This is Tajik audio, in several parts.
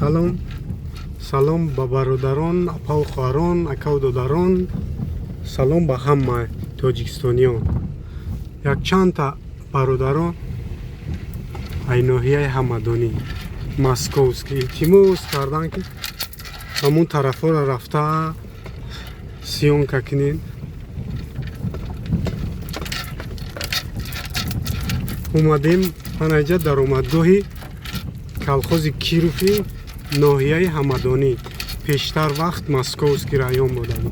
Салом, салом ба бародарон, апау хоҳарон, акау додарон, салом ба ҳама тоҷикистониён. Якчандта бародарон ай ноҳияи Ҳамадонӣ, московский илтимос карданд ки ҳамун тарафҳоро рафта сиёнка кунед. омадем анаҷа даромадгоҳи Калхози Кируфи ноҳияи Ҳамадонӣ. Пештар вақт московский район будам.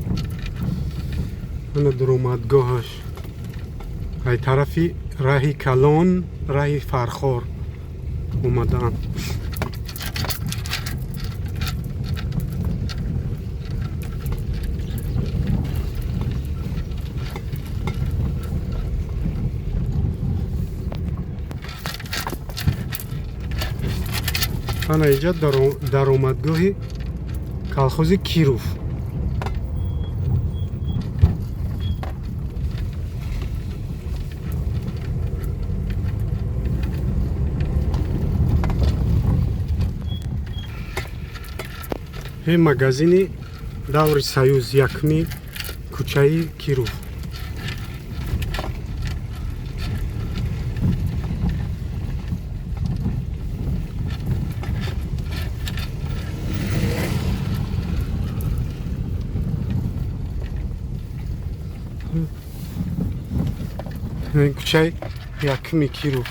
Ана даромадгоҳаш ай тарафи раҳи Калон, раҳи Фархор омадаам. ана иҷа даромадгоҳи Калхози Кируф. магазини даври Союз, якми кӯчаи Кируф. кӯчаи якми Кируф.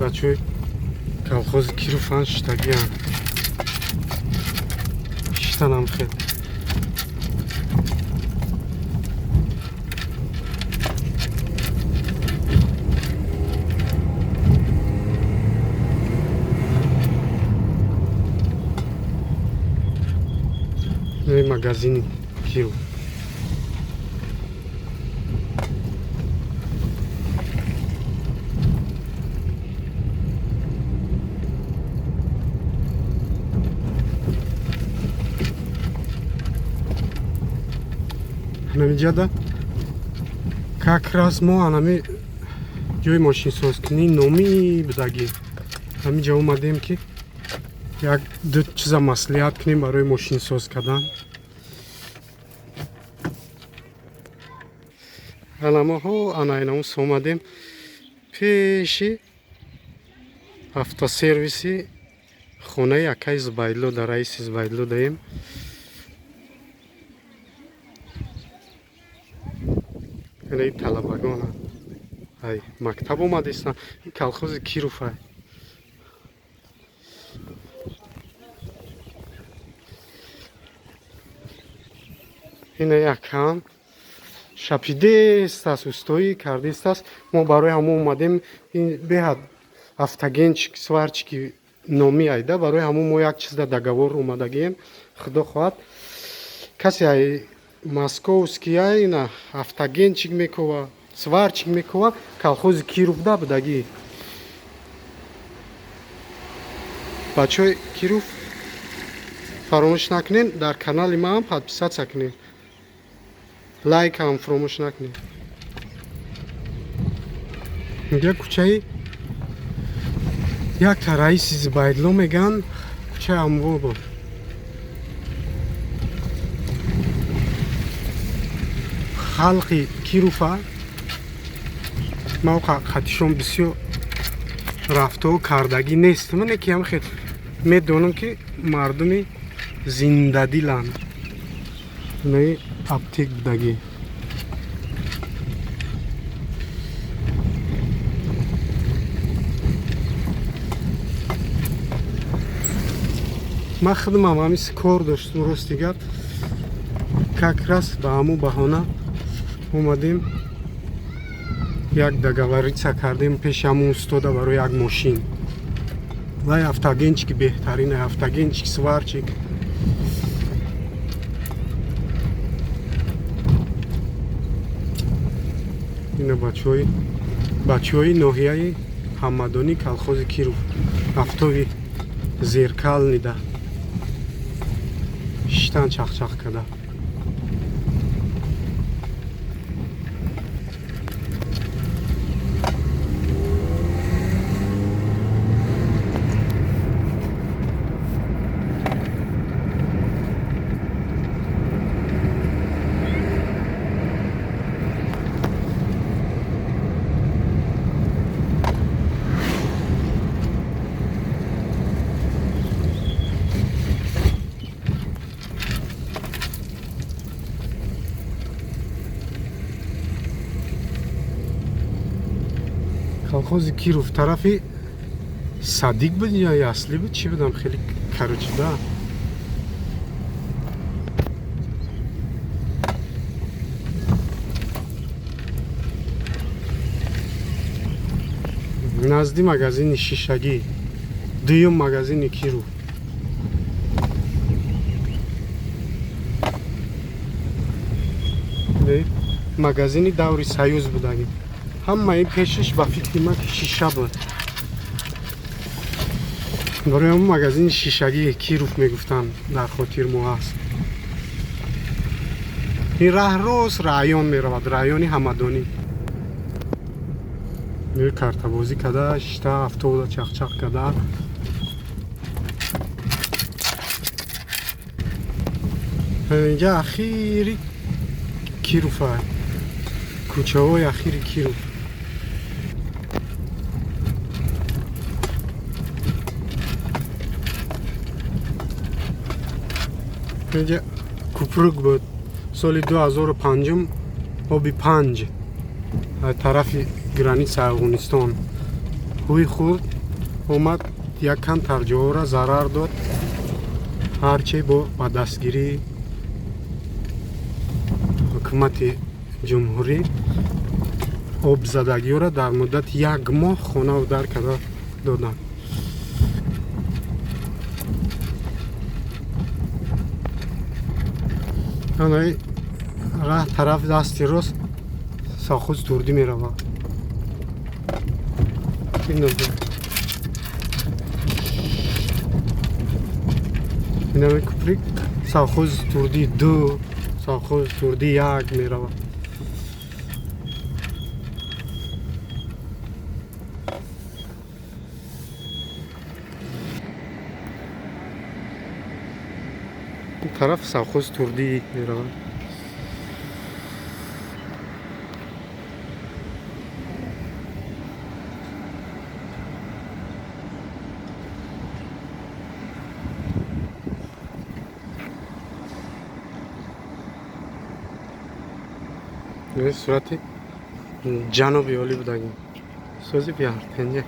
бачаҳои Калхози Кируфан шитагиян. Шитанам хел. магазини Кируф. ҳанамиҷада как раз мо анами ҷои мошинсозкунӣ номӣ будагӣ. ҳамиҷа омадем ки як ду чиза маслиҳат кунем барои мошинсоз кардан. анамоҳо анаинамус омадем пеши автосервиси хонаи акаи Зубайдлуда, раиси Зубайдлудаем. ин талабагона ай мактаб омадистан. ин Калхози Кируф ай. ина якам шапидест аст, устоӣ кардест аст. мо барои ҳамо омадем. ин беҳад автогенчик сварчики номӣ айда. барои ҳамо мо як чиз договор омадагием. худо хоҳад касе ай московский ай на автогенчик мекова, сварчик мекова, Калхози Кируф да будагӣ. бачаҳои Кируф фаромӯш накунед дар канали ман подписатсия кунед. лайк ҳам фаромӯш накунед. мега кӯчаи якта раиси Зубайдло меган кӯчаи амво буд. халқи Кируфа мавқа қатишон бисёр рафтоо кардагӣ нест. мане ки ҳам хел медонам ки мардуми зиндадиланд. наи аптек будагӣ. ман худамам ҳамис кор доштам. рости гап как раз ба ҳамун баҳона омадем як договорица кардем пеши ҳамун устода барои як мошин. вай автогенчики беҳтарин, автогенчик сварчик. ина бачаҳои ноҳияи Ҳамадони Калхози Кируф. автови зеркал нида. иштан чахчах када. Калхози Кируф тарафи садик буд ё аслӣ буд чӣ будам хеле карочида. назди магазини шишагӣ, дуюм магазини Кируф. Магазини даври Союз будагӣ. ҳамаи пешаш ба фикри ман ки шиша буд. барои ҳамун магазини шишагии Кируф мегуфтанд дар хотир мо ҳаст. ин раҳ рост район меравад, райони Ҳамадони. картабозӣ када шишта автобуса чахчах када. инҷа ахири Кируфа, кӯчаҳои ахири Кируф. инҷа купрук буд. соли 2005 оби 5 тарафи граница Афғонистон ҳуй хурд омад якам тарҷоҳора зарар дод. ҳарче ба дастгирии ҳукумати ҷумҳурӣ обзадагиёра дар муддати 1 моҳ хонаву дар када доданд. анаи раҳ тарафи дасти рост совхоз турдӣ меравад. инаи куприк совхози турдии 2, совхози турдии 1 меравад. ин тараф совхози турдӣ меравад. сурати ҷаноби олӣ будагӣ. сӯзи биёр тенҷа.